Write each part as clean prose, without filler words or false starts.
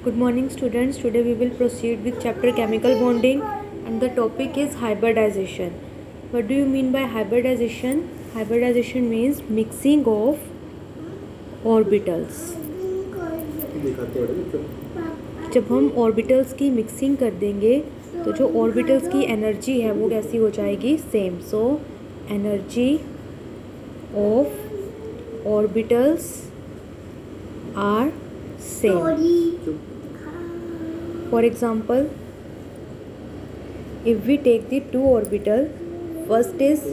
Good morning students. Today we will proceed with chapter chemical bonding and the topic is hybridization. What do you mean by hybridization? Hybridization means mixing of orbitals. जब हम orbitals की mixing कर देंगे तो जो orbitals की energy है वो कैसी हो जाएगी, same. So energy of orbitals are same. For example, if we take the two orbital, first is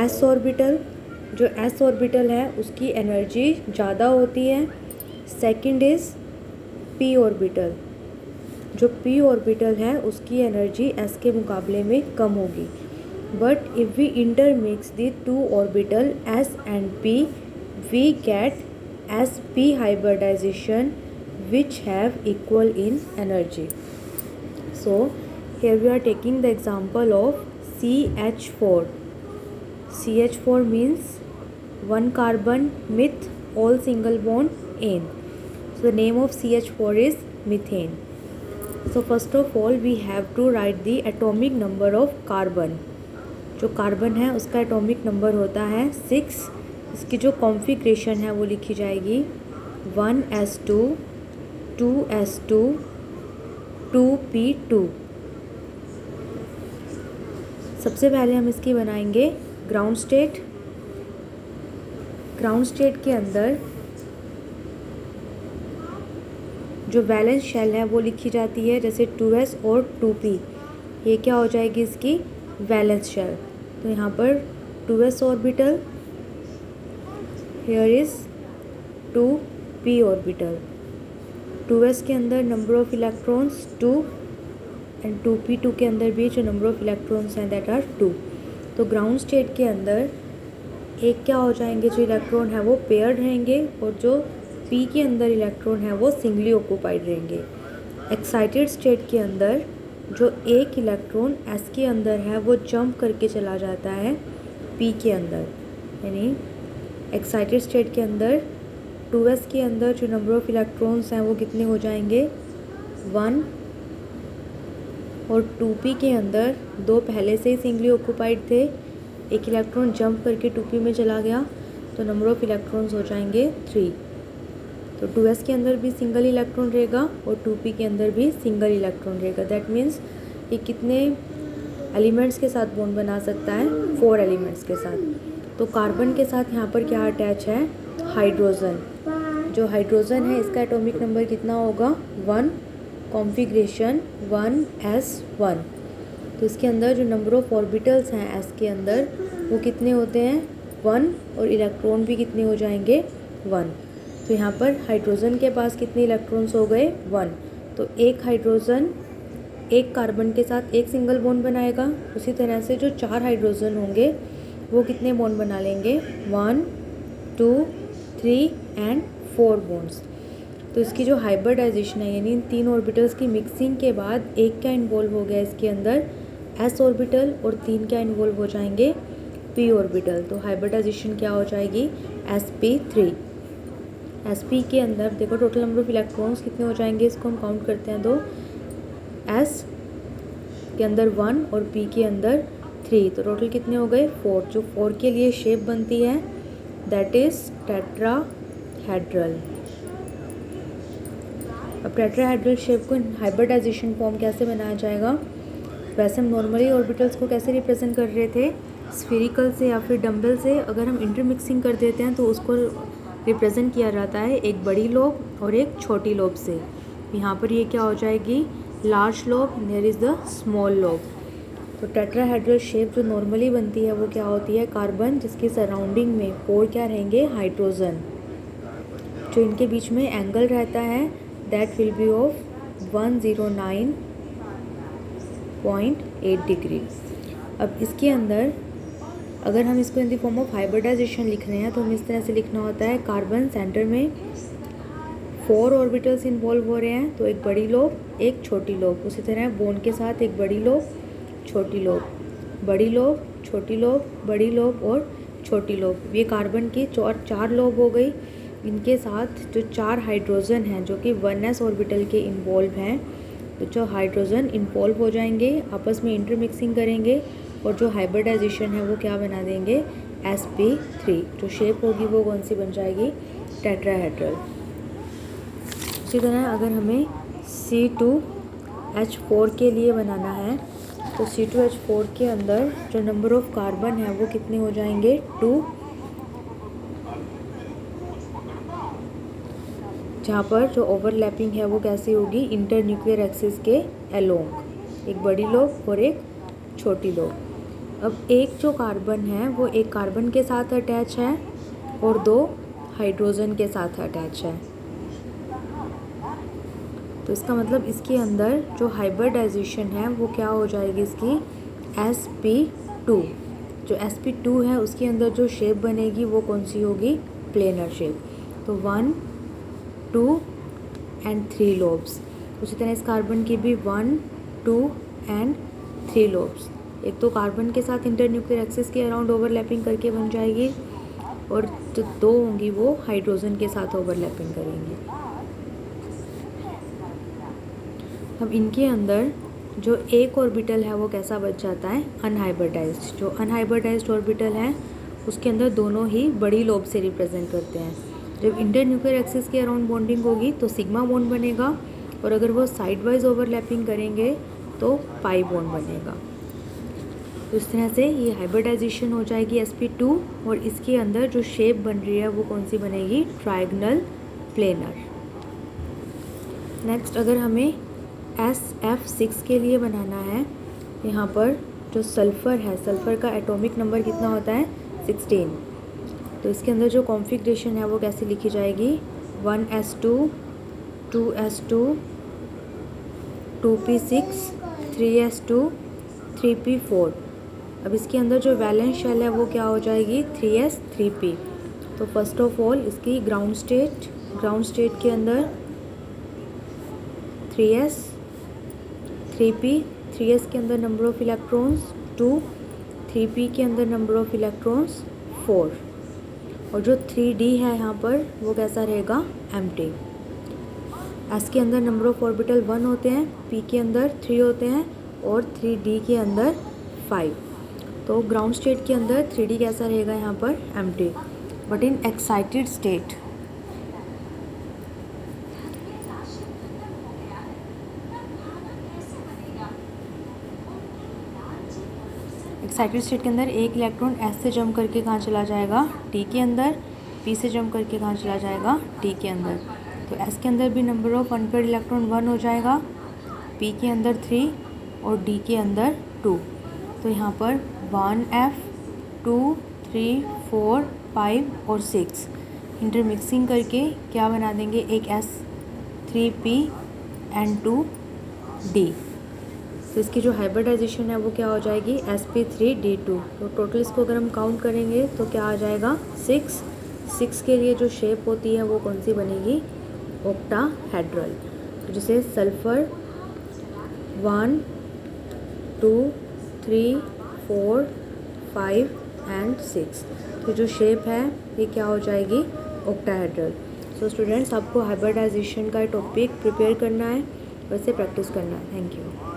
s orbital. जो s orbital है उसकी एनर्जी ज़्यादा होती है. Second is p orbital. जो p orbital है उसकी एनर्जी s के मुकाबले में कम होगी. But if we intermix the two orbital s and p, we get sp hybridization which have equal in energy. So here we are taking the example of CH4. CH4 means one carbon with all single bond in. So the name of CH4 is methane. So first of all we have to write the atomic number of carbon. जो carbon है उसका atomic number होता है 6. इसकी जो configuration है वो लिखी जाएगी 1s2 2s2 2p2. सबसे पहले हम इसकी बनाएंगे ग्राउंड स्टेट. ग्राउंड स्टेट के अंदर जो वैलेंस शेल है वो लिखी जाती है जैसे 2s और 2p. ये क्या हो जाएगी इसकी वैलेंस शेल. तो यहाँ पर 2s orbital, here is 2p orbital. 2s के अंदर number of electrons 2 and 2p2 के अंदर भी जो नंबर ऑफ इलेक्ट्रॉन्स हैं दैट आर 2. तो ग्राउंड स्टेट के अंदर एक क्या हो जाएंगे, जो इलेक्ट्रॉन है वो पेयर्ड रहेंगे और जो p के अंदर इलेक्ट्रॉन है वो सिंगली ऑक्यूपाइड रहेंगे. एक्साइटेड स्टेट के अंदर जो एक इलेक्ट्रॉन s के अंदर है वो जंप करके चला जाता है p के अंदर. यानी एक्साइटेड स्टेट के अंदर 2s के अंदर जो नंबर ऑफ़ इलेक्ट्रॉन्स हैं वो कितने हो जाएंगे 1. और 2p के अंदर दो पहले से ही सिंगली ऑक्यूपाइड थे, एक इलेक्ट्रॉन जंप करके 2p में चला गया तो नंबर ऑफ़ इलेक्ट्रॉन्स हो जाएंगे 3. तो 2s के अंदर भी सिंगल इलेक्ट्रॉन रहेगा और 2p के अंदर भी सिंगल इलेक्ट्रॉन रहेगा. दैट मीन्स ये कितने एलिमेंट्स के साथ बॉन्ड बना सकता है, 4 एलिमेंट्स के साथ. तो कार्बन के साथ यहाँ पर क्या अटैच है, हाइड्रोजन. जो हाइड्रोजन है इसका एटॉमिक नंबर कितना होगा 1, कॉन्फ़िगरेशन 1s1. तो इसके अंदर जो नंबर ऑफ़ ऑर्बिटल्स हैं s के अंदर वो कितने होते हैं 1 और इलेक्ट्रॉन भी कितने हो जाएंगे 1. तो यहाँ पर हाइड्रोजन के पास कितने इलेक्ट्रॉन्स हो गए 1. तो एक हाइड्रोजन एक कार्बन के साथ एक सिंगल बॉन्ड बनाएगा. उसी तरह से जो 4 हाइड्रोजन होंगे वो कितने बॉन्ड बना लेंगे 1 2 3 एंड 4 बॉन्ड्स. तो इसकी जो हाइब्रिडाइजेशन है यानी इन 3 ऑर्बिटल्स की मिक्सिंग के बाद एक क्या इन्वॉल्व हो गया इसके अंदर s ऑर्बिटल और 3 क्या इन्वॉल्व हो जाएंगे p ऑर्बिटल. तो हाइब्रिडाइजेशन क्या हो जाएगी sp3. sp के अंदर देखो टोटल नंबर ऑफ इलेक्ट्रॉन्स कितने हो जाएंगे, इसको हम काउंट करते हैं. तो s के अंदर 1 और p के अंदर 3, तो टोटल कितने हो गए 4. जो 4 के लिए शेप बनती है दैट इज़ टेट्राहेड्रल. अब टेट्राहेड्रल शेप को हाइब्रिडाइजेशन फॉर्म कैसे बनाया जाएगा. वैसे हम नॉर्मली ऑर्बिटल्स को कैसे रिप्रेजेंट कर रहे थे, स्फेरिकल से या फिर डम्बल से. अगर हम इंटरमिक्सिंग कर देते हैं तो उसको रिप्रेजेंट किया जाता है एक बड़ी लोब और एक छोटी लोब से. यहाँ पर ये क्या हो जाएगी large lobe, there is the small lobe. तो टेट्राहेड्रल शेप जो नॉर्मली बनती है वो क्या होती है कार्बन जिसकी सराउंडिंग में 4 क्या रहेंगे हाइड्रोजन. जो इनके बीच में एंगल रहता है that will be of 109.8 degree. अब इसके अंदर अगर हम इसको in the form of hybridization लिख रहे हैं तो हम इस तरह से लिखना होता है कार्बन सेंटर में 4 ऑर्बिटल्स इन्वॉल्व हो रहे हैं तो एक बड़ी लोब एक छोटी लोब. उसी तरह बॉन्ड के साथ एक बड़ी लोब छोटी लोब, बड़ी लोब छोटी लोब, बड़ी लोब और छोटी लोब. ये कार्बन की 4 लोब हो गई. इनके साथ जो 4 हाइड्रोजन हैं जो कि 1s ऑर्बिटल के इन्वॉल्व हैं, तो जो हाइड्रोजन इन्वॉल्व हो जाएंगे, आपस में इंटरमिक्सिंग करेंगे और जो हाइब्रिडाइजेशन है वो क्या बना देंगे, sp3। जो शेप होगी वो कौन सी बन जाएगी, टेट्राहेड्रल। इसी तरह अगर हमें C2H4 के लिए बनाना है तो C2H4 के अंदर जो नंबर ऑफ कार्बन है वो कितने हो जाएंगे, 2, जहाँ पर जो ओवरलैपिंग है वो कैसी होगी, इंटर न्यूक्लियर एक्सिस के अलोंग, एक बड़ी लोब और एक छोटी लोब। अब एक जो कार्बन है वो एक कार्बन के साथ अटैच है और 2 हाइड्रोजन के साथ अटैच है, तो इसका मतलब इसके अंदर जो हाइब्रिडाइजेशन है वो क्या हो जाएगी इसकी, sp2। जो sp2 है उसके अंदर जो शेप बनेगी वो कौन सी होगी, प्लेनर शेप। तो 1, 2 एंड 3 लोब्स। उसी तरह इस कार्बन की भी 1, 2 एंड 3 लोब्स। एक तो कार्बन के साथ इंटर न्यूक्लियर एक्सिस के अराउंड ओवरलैपिंग करके बन जाएगी और जो 2 होंगी वो हाइड्रोजन के साथ ओवरलैपिंग करेंगी। अब इनके अंदर जो एक ऑर्बिटल है वो कैसा बच जाता है, अनहाइब्रिडाइज्ड। जो अनहाइब्रिडाइज्ड ऑर्बिटल है उसके अंदर दोनों ही बड़ी लोब से रिप्रेजेंट करते हैं। जब इंटर न्यूक्लियर एक्सिस के अराउंड बॉन्डिंग होगी तो सिग्मा बॉन्ड बनेगा और अगर वो साइड वाइज ओवरलैपिंग करेंगे तो पाई बॉन्ड बनेगा। तो इस तरह से ये हाइब्रिडाइजेशन हो जाएगी sp2 और इसके अंदर जो शेप बन रही है वो कौन सी बनेगी, ट्रायगोनल प्लेनर। नेक्स्ट अगर हमें SF6 के लिए बनाना है, यहाँ पर जो सल्फ़र है, सल्फ़र का एटॉमिक नंबर कितना होता है, 16। तो इसके अंदर जो कॉन्फ़िगरेशन है वो कैसे लिखी जाएगी, 1s2, 2s2, 2p6, 3s2, 3p4। अब इसके अंदर जो वैलेंस शेल है वो क्या हो जाएगी, 3s, 3p। तो फर्स्ट ऑफ ऑल इसकी ग्राउंड स्टेट के अंदर 3s, 3p, 3s के अंदर नंबर ऑफ इलेक्ट्रॉन्स 2, 3p के अंदर नंबर ऑफ इलेक्ट्रॉन्स 4 और जो 3d है यहाँ पर वो कैसा रहेगा, एम्प्टी। s के अंदर नंबर ऑफ ऑर्बिटल 1 होते हैं, p के अंदर 3 होते हैं और 3d के अंदर 5। तो ग्राउंड स्टेट के अंदर 3d कैसा रहेगा यहाँ पर, empty. But in excited state के अंदर एक इलेक्ट्रॉन S से जंप करके कहाँ चला जाएगा, D के अंदर, P से जंप करके कहाँ चला जाएगा, D के अंदर। तो S के अंदर भी नंबर ऑफ अनपेयर्ड इलेक्ट्रॉन 1 हो जाएगा, P के अंदर 3 और D के अंदर 2। तो यहाँ पर 1f, 2, 3, 4, 5 और 6 इंटरमिक्सिंग करके क्या बना देंगे, एक S3p एंड 2d। तो इसकी जो हाइब्रिडाइजेशन है वो क्या हो जाएगी, sp3d2। तो टोटल इसको अगर हम काउंट करेंगे तो क्या आ जाएगा, 6 के लिए जो शेप होती है वो कौन सी बनेगी, ऑक्टाहेड्रल। तो जैसे सल्फ़र 1, 2, 3, 4, 5 एंड 6, तो जो शेप है ये क्या हो जाएगी, ऑक्टाहेड्रल। सो स्टूडेंट्स, आपको हाइब्रिडाइजेशन का टॉपिक प्रिपेयर करना है, वैसे प्रैक्टिस करना है। Thank you.